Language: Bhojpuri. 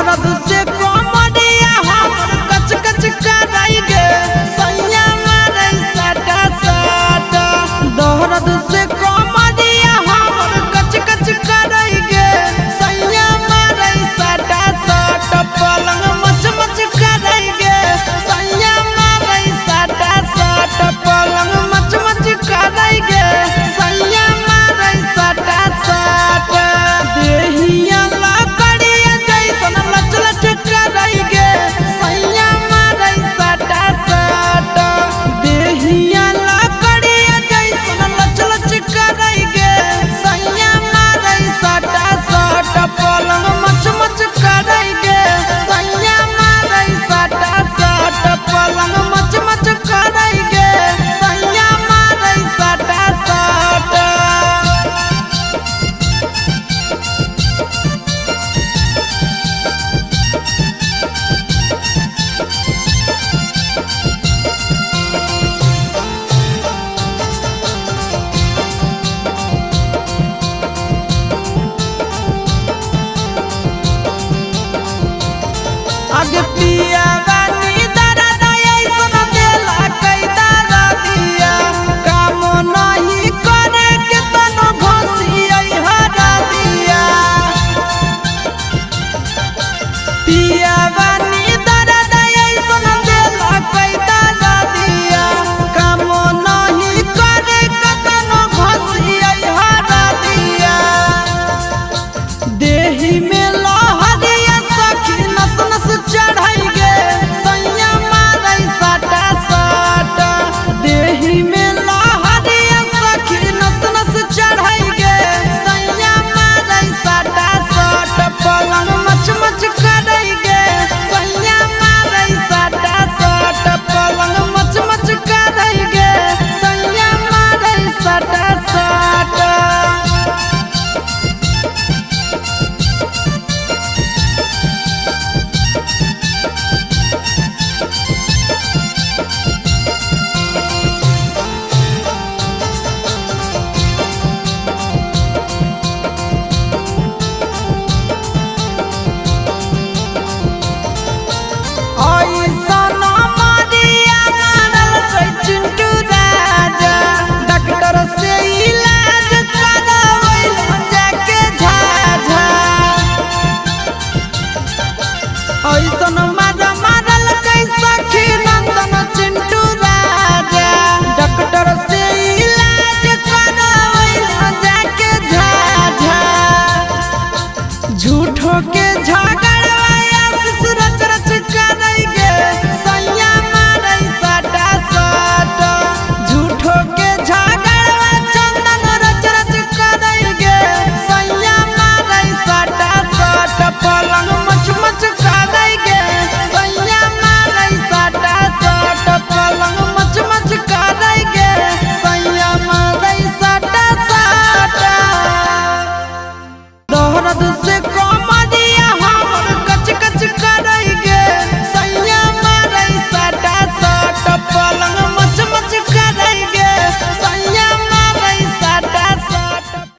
दोहरद से कमरिया हमर कच कच कराई गे सैया मारे साटा साटा दोहरद से कमरिया हमर कच कच कराई गे सैया मारे साटा साटा पलंग मच मच कराई गे सैया मारे साटा साटा पलंग मच मच कराई गे सैया मारे साटा साटा देहिया लकड़िया जैसन लच लच कराई गे सैया मारे साटा साटा देहिया लकड़िया जैसन लच लच कराई गे सैया मारे साटा साटा पलंग मच मच कराई गे सैया मारे साटा साटा पलंग मच मच कराई गे सैया मारे साटा साटा। आगे पिया